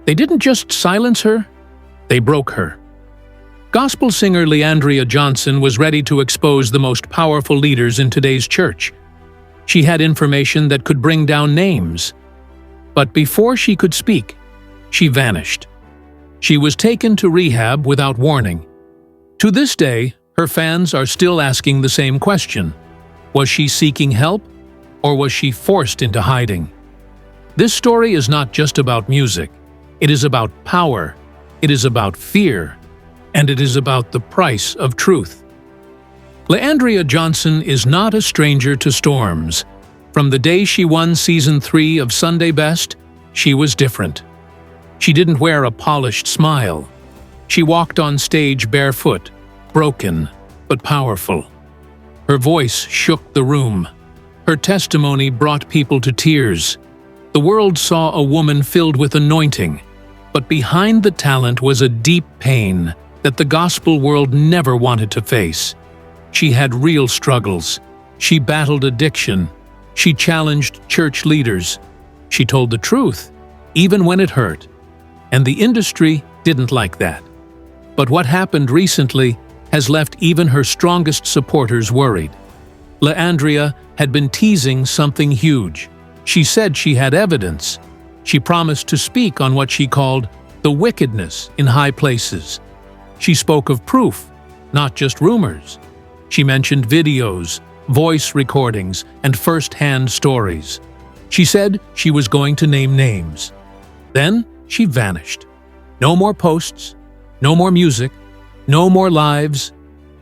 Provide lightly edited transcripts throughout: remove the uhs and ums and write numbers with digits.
They didn't just silence her, they broke her. Gospel singer Leandria Johnson was ready to expose the most powerful leaders in today's church. She had information that could bring down names. But before she could speak, she vanished. She was taken to rehab without warning. To this day, her fans are still asking the same question. Was she seeking help, or was she forced into hiding? This story is not just about music. It is about power, it is about fear, and it is about the price of truth. Leandria Johnson is not a stranger to storms. From the day she won Season 3 of Sunday Best, she was different. She didn't wear a polished smile. She walked on stage barefoot, broken but powerful. Her voice shook the room. Her testimony brought people to tears. The world saw a woman filled with anointing, but behind the talent was a deep pain that the gospel world never wanted to face. She had real struggles. She battled addiction. She challenged church leaders. She told the truth, even when it hurt. And the industry didn't like that. But what happened recently has left even her strongest supporters worried. Leandria had been teasing something huge. She said she had evidence. She promised to speak on what she called the wickedness in high places. She spoke of proof, not just rumors. She mentioned videos, voice recordings, and first-hand stories. She said she was going to name names. Then she vanished. No more posts, no more music, no more lives,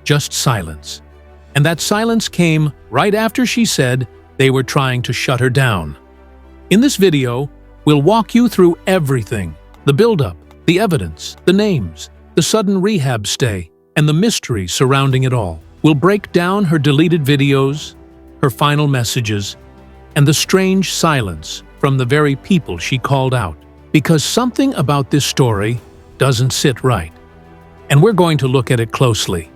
just silence. And that silence came right after she said they were trying to shut her down. In this video, we'll walk you through everything: the build-up, the evidence, the names, the sudden rehab stay, and the mystery surrounding it all. We'll break down her deleted videos, her final messages, and the strange silence from the very people she called out. Because something about this story doesn't sit right. And we're going to look at it closely.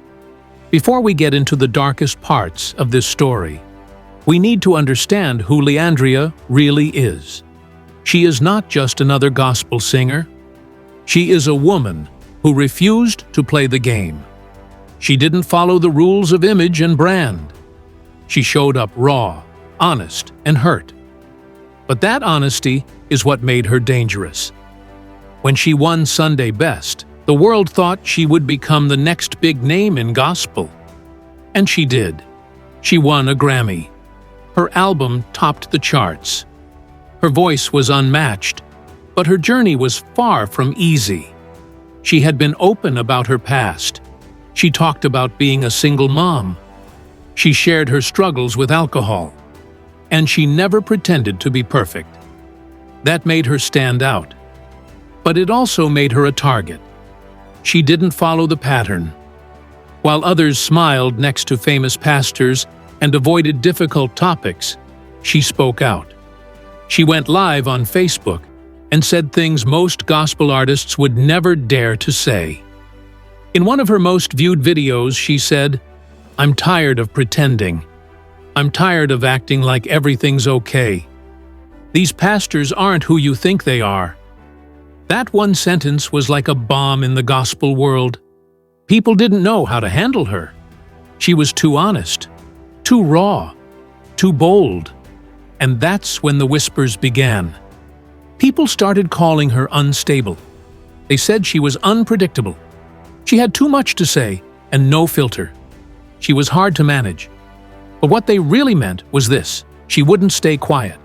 Before we get into the darkest parts of this story, we need to understand who Leandria really is. She is not just another gospel singer. She is a woman who refused to play the game. She didn't follow the rules of image and brand. She showed up raw, honest, and hurt. But that honesty is what made her dangerous. When she won Sunday Best, the world thought she would become the next big name in gospel. And she did. She won a Grammy. Her album topped the charts. Her voice was unmatched, but her journey was far from easy. She had been open about her past. She talked about being a single mom. She shared her struggles with alcohol. And she never pretended to be perfect. That made her stand out. But it also made her a target. She didn't follow the pattern. While others smiled next to famous pastors and avoided difficult topics, she spoke out. She went live on Facebook and said things most gospel artists would never dare to say. In one of her most viewed videos, she said, "I'm tired of pretending. I'm tired of acting like everything's okay. These pastors aren't who you think they are." That one sentence was like a bomb in the gospel world. People didn't know how to handle her. She was too honest, too raw, too bold. And that's when the whispers began. People started calling her unstable. They said she was unpredictable. She had too much to say and no filter. She was hard to manage. But what they really meant was this: she wouldn't stay quiet.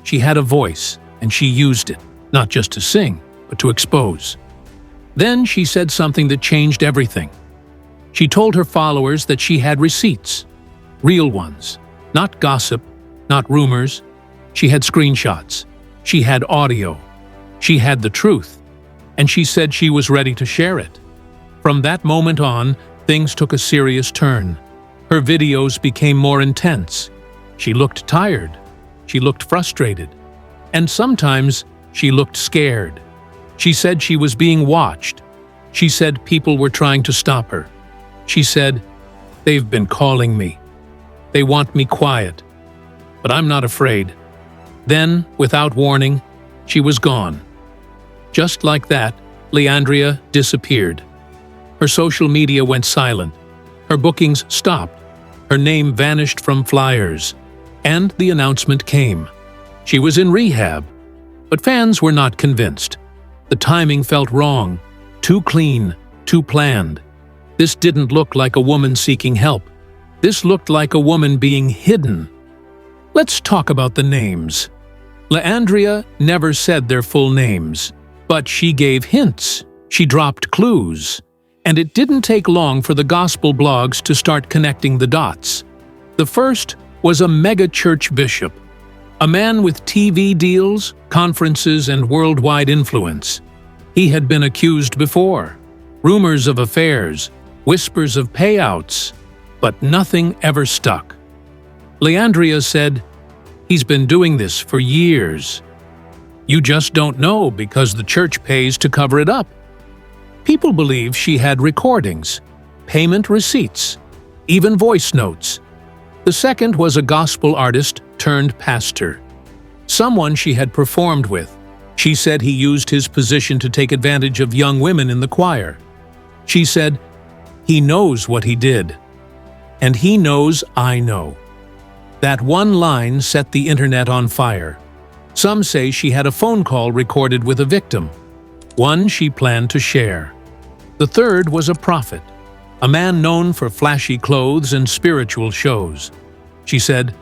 She had a voice, and she used it, not just to sing, but to expose. Then she said something that changed everything. She told her followers that she had receipts, real ones, not gossip, not rumors. She had screenshots. She had audio. She had the truth. And she said she was ready to share it. From that moment on, things took a serious turn. Her videos became more intense. She looked tired. She looked frustrated. And sometimes she looked scared. She said she was being watched. She said people were trying to stop her. She said, "They've been calling me. They want me quiet. But I'm not afraid." Then, without warning, she was gone. Just like that, Leandria disappeared. Her social media went silent. Her bookings stopped. Her name vanished from flyers. And the announcement came. She was in rehab. But fans were not convinced. The timing felt wrong. Too clean, too planned. This didn't look like a woman seeking help. This looked like a woman being hidden. Let's talk about the names. Leandria never said their full names, but she gave hints. She dropped clues. And it didn't take long for the gospel blogs to start connecting the dots. The first was a mega-church bishop, a man with TV deals, conferences, and worldwide influence. He had been accused before. Rumors of affairs, whispers of payouts, but nothing ever stuck. Leandria said, "He's been doing this for years. You just don't know because the church pays to cover it up." People believe she had recordings, payment receipts, even voice notes. The second was a gospel artist turned pastor, someone she had performed with. She said he used his position to take advantage of young women in the choir. She said, "He knows what he did. And he knows I know." That one line set the internet on fire. Some say she had a phone call recorded with a victim, one she planned to share. The third was a prophet, a man known for flashy clothes and spiritual shows. She said,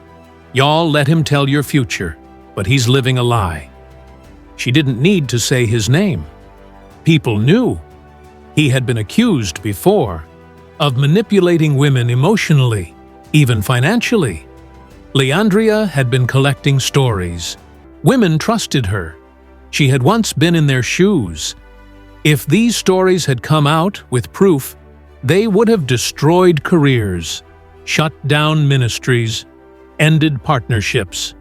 "Y'all let him tell your future, but he's living a lie." She didn't need to say his name. People knew. He had been accused before of manipulating women emotionally, even financially. Leandria had been collecting stories. Women trusted her. She had once been in their shoes. If these stories had come out with proof, they would have destroyed careers, shut down ministries, ended partnerships.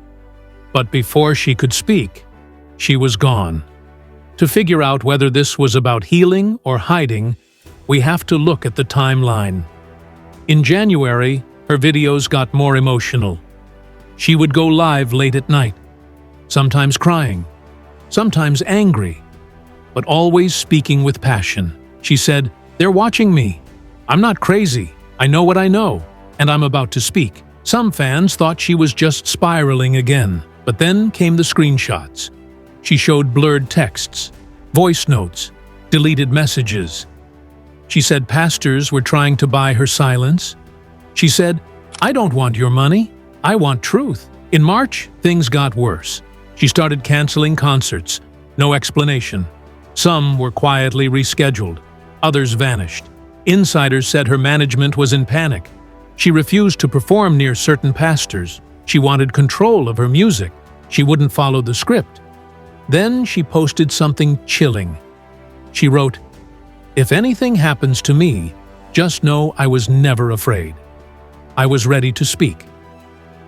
But before she could speak, she was gone. To figure out whether this was about healing or hiding, we have to look at the timeline. In January, her videos got more emotional. She would go live late at night, sometimes crying, sometimes angry, but always speaking with passion. She said, "They're watching me. I'm not crazy. I know what I know, and I'm about to speak." Some fans thought she was just spiraling again, but then came the screenshots. She showed blurred texts, voice notes, deleted messages. She said pastors were trying to buy her silence. She said, "I don't want your money. I want truth." In March, things got worse. She started canceling concerts. No explanation. Some were quietly rescheduled. Others vanished. Insiders said her management was in panic. She refused to perform near certain pastors. She wanted control of her music. She wouldn't follow the script. Then she posted something chilling. She wrote, "If anything happens to me, just know I was never afraid. I was ready to speak."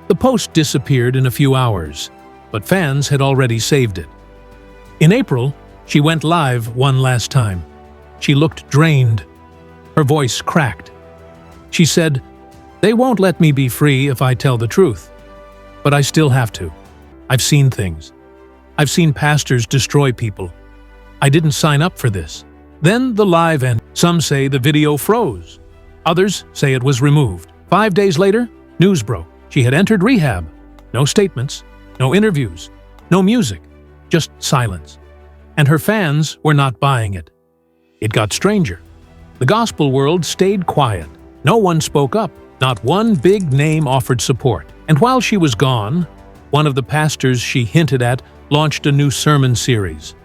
The post disappeared in a few hours, but fans had already saved it. In April, she went live one last time. She looked drained. Her voice cracked. She said, "They won't let me be free if I tell the truth. But I still have to. I've seen things. I've seen pastors destroy people. I didn't sign up for this." Then the live ended. Some say the video froze. Others say it was removed. 5 days later, news broke. She had entered rehab. No statements, no interviews, no music, just silence. And her fans were not buying it. It got stranger. The gospel world stayed quiet. No one spoke up. Not one big name offered support. And while she was gone, one of the pastors she hinted at launched a new sermon series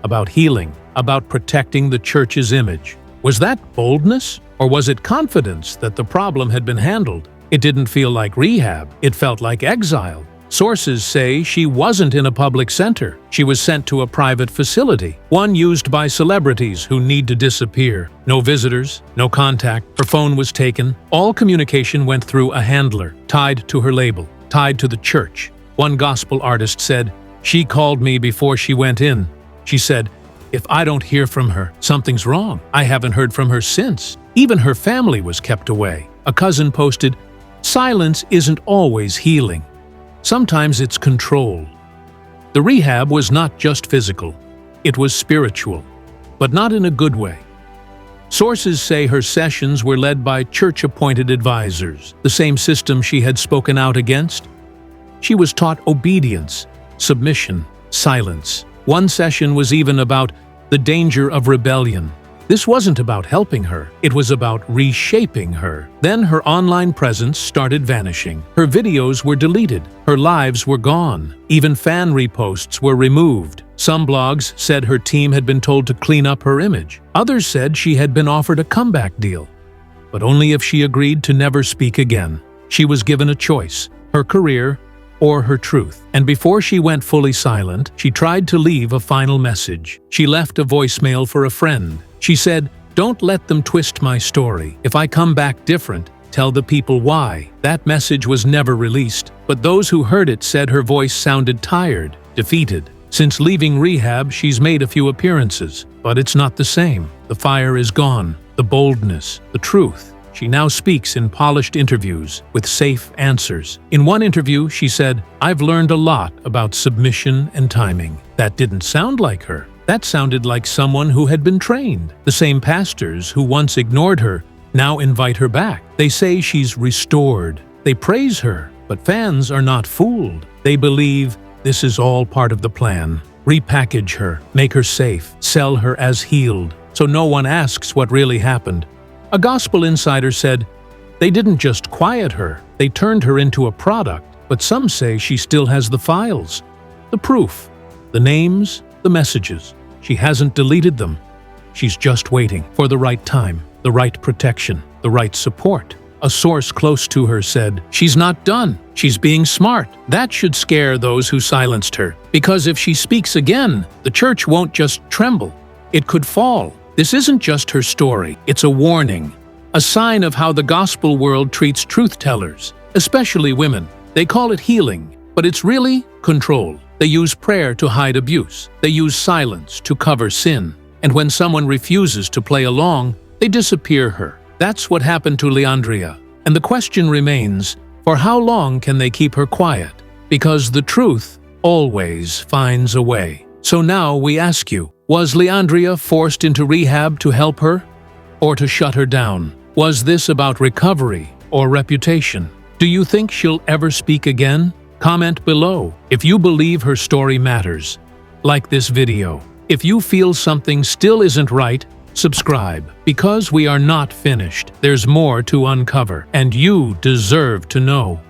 about healing, about protecting the church's image. Was that boldness, or was it confidence that the problem had been handled? It didn't feel like rehab. It felt like exile. Sources say she wasn't in a public center. She was sent to a private facility, one used by celebrities who need to disappear. No visitors, no contact. Her phone was taken. All communication went through a handler, tied to her label, tied to the church. One gospel artist said, "She called me before she went in. She said, 'If I don't hear from her, something's wrong.' I haven't heard from her since." Even her family was kept away. A cousin posted, "Silence isn't always healing. Sometimes it's control." The rehab was not just physical. It was spiritual, but not in a good way. Sources say her sessions were led by church-appointed advisors, the same system she had spoken out against. She was taught obedience, submission, silence. One session was even about the danger of rebellion. This wasn't about helping her, it was about reshaping her. Then her online presence started vanishing. Her videos were deleted, her lives were gone. Even fan reposts were removed. Some blogs said her team had been told to clean up her image. Others said she had been offered a comeback deal, but only if she agreed to never speak again. She was given a choice: her career or her truth. And before she went fully silent, she tried to leave a final message. She left a voicemail for a friend. She said, "Don't let them twist my story. If I come back different, tell the people why." That message was never released, but those who heard it said her voice sounded tired, defeated. Since leaving rehab, she's made a few appearances, but it's not the same. The fire is gone, the boldness, the truth. She now speaks in polished interviews with safe answers. In one interview, she said, "I've learned a lot about submission and timing." That didn't sound like her. That sounded like someone who had been trained. The same pastors who once ignored her now invite her back. They say she's restored. They praise her, but fans are not fooled. They believe this is all part of the plan. Repackage her, make her safe, sell her as healed, so no one asks what really happened. A gospel insider said, "They didn't just quiet her, they turned her into a product," but some say she still has the files, the proof, the names, the messages. She hasn't deleted them. She's just waiting for the right time, the right protection, the right support. A source close to her said, "She's not done. She's being smart." That should scare those who silenced her, because if she speaks again, the church won't just tremble. It could fall. This isn't just her story, it's a warning, a sign of how the gospel world treats truth-tellers, especially women. They call it healing, but it's really control. They use prayer to hide abuse. They use silence to cover sin. And when someone refuses to play along, they disappear her. That's what happened to Leandria. And the question remains, for how long can they keep her quiet? Because the truth always finds a way. So now we ask you, was Leandria forced into rehab to help her, or to shut her down? Was this about recovery or reputation? Do you think she'll ever speak again? Comment below if you believe her story matters. Like this video. If you feel something still isn't right, subscribe. Because we are not finished. There's more to uncover, and you deserve to know.